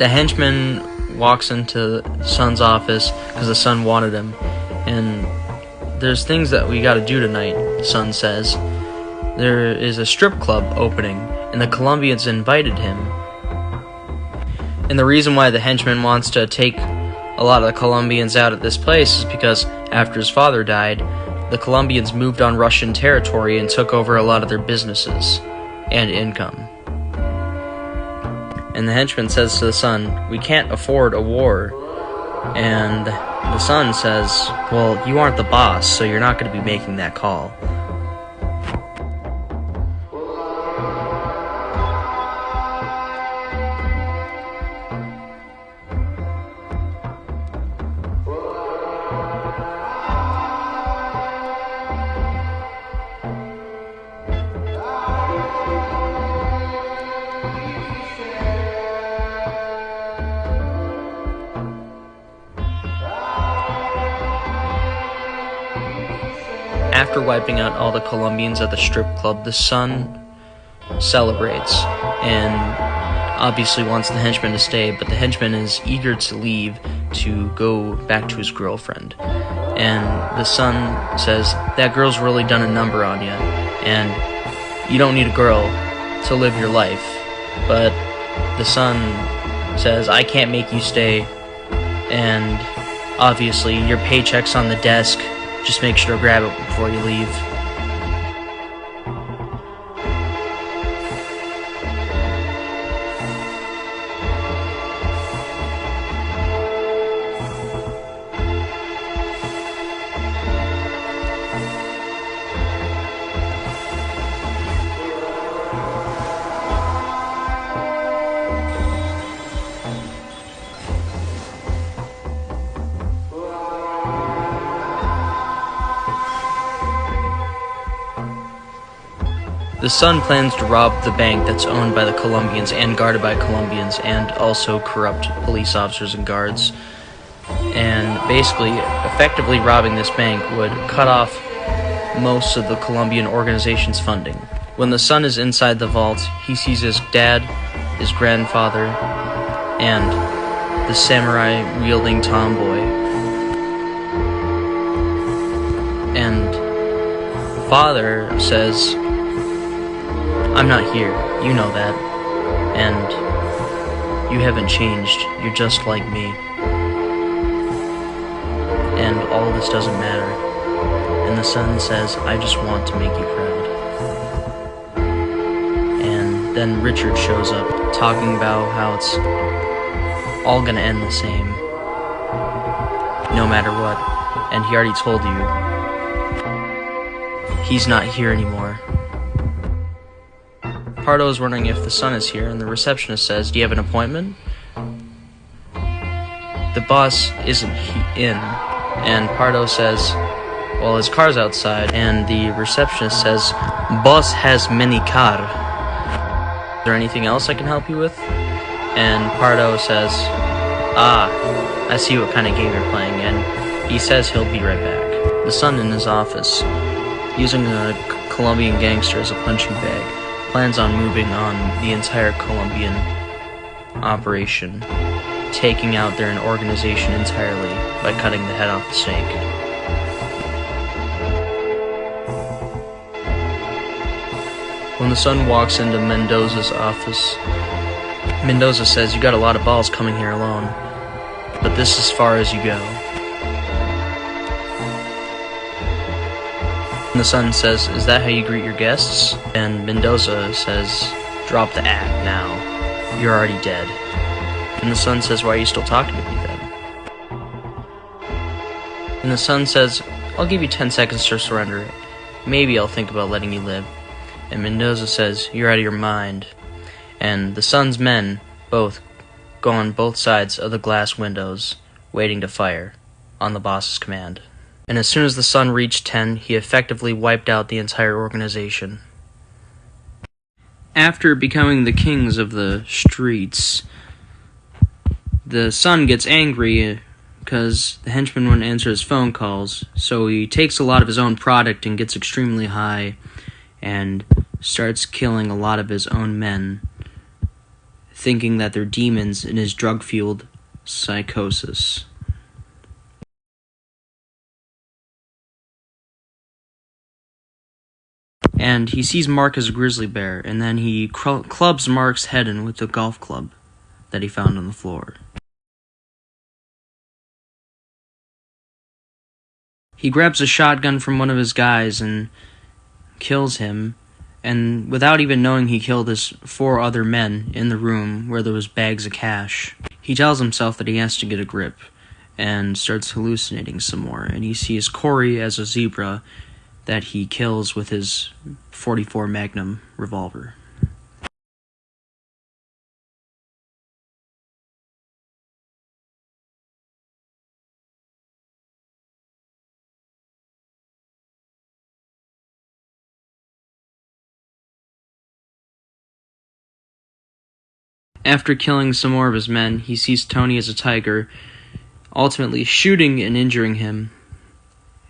The henchman walks into the son's office because the son wanted him, and there's things that we gotta do tonight, the son says. There is a strip club opening, and the Colombians invited him. And the reason why the henchman wants to take a lot of the Colombians out at this place is because after his father died, the Colombians moved on Russian territory and took over a lot of their businesses and income. And the henchman says to the son, "We can't afford a war." And the son says, "Well, you aren't the boss, so you're not going to be making that call." After wiping out all the Colombians at the strip club, the son celebrates and obviously wants the henchman to stay, but the henchman is eager to leave to go back to his girlfriend. And the son says, "That girl's really done a number on you, and you don't need a girl to live your life." But the son says, "I can't make you stay, and obviously your paycheck's on the desk. Just make sure to grab it before you leave." The son plans to rob the bank that's owned by the Colombians and guarded by Colombians and also corrupt police officers and guards. And basically, effectively robbing this bank would cut off most of the Colombian organization's funding. When the son is inside the vault, he sees his dad, his grandfather, and the samurai-wielding tomboy. And father says, "I'm not here, you know that, and you haven't changed, you're just like me, and all this doesn't matter." And the son says, "I just want to make you proud." And then Richard shows up, talking about how it's all gonna end the same, no matter what, and he already told you, he's not here anymore. Pardo is wondering if the son is here, and the receptionist says, "Do you have an appointment?" The boss isn't in, and Pardo says, "Well, his car's outside," and the receptionist says, "Boss has many car. Is there anything else I can help you with?" And Pardo says, I see what kind of game you're playing," and he says he'll be right back. The son in his office, using a Colombian gangster as a punching bag, plans on moving on the entire Colombian operation, taking out their organization entirely by cutting the head off the snake. When the son walks into Mendoza's office, Mendoza says, "You got a lot of balls coming here alone, but this is as far as you go." And the son says, "Is that how you greet your guests?" And Mendoza says, "Drop the act now. You're already dead." And the son says, "Why are you still talking to me then?" And the son says, "I'll give you 10 seconds to surrender. Maybe I'll think about letting you live." And Mendoza says, "You're out of your mind." And the son's men both go on both sides of the glass windows, waiting to fire on the boss's command. And as soon as the son reached 10, he effectively wiped out the entire organization. After becoming the kings of the streets, the son gets angry because the henchman wouldn't answer his phone calls, so he takes a lot of his own product and gets extremely high and starts killing a lot of his own men, thinking that they're demons in his drug-fueled psychosis. And he sees Mark as a grizzly bear, and then he clubs Mark's head in with the golf club that he found on the floor. He grabs a shotgun from one of his guys and kills him, and without even knowing he killed his 4 other men in the room where there was bags of cash. He tells himself that he has to get a grip, and starts hallucinating some more, and he sees Corey as a zebra that he kills with his .44 Magnum revolver. After killing some more of his men, he sees Tony as a tiger, ultimately shooting and injuring him,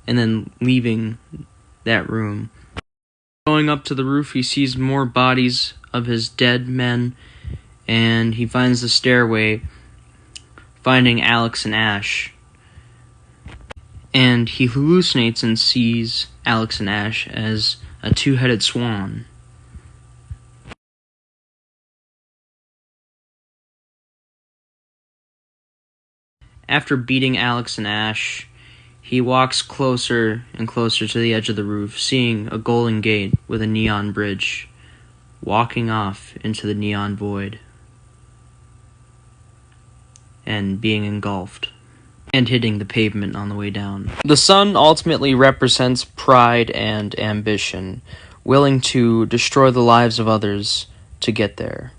and then leaving that room. Going up to the roof, he sees more bodies of his dead men, and he finds the stairway, finding Alex and Ash. And he hallucinates and sees Alex and Ash as a 2-headed swan. After beating Alex and Ash, he walks closer and closer to the edge of the roof, seeing a golden gate with a neon bridge, walking off into the neon void, and being engulfed, and hitting the pavement on the way down. The sun ultimately represents pride and ambition, willing to destroy the lives of others to get there.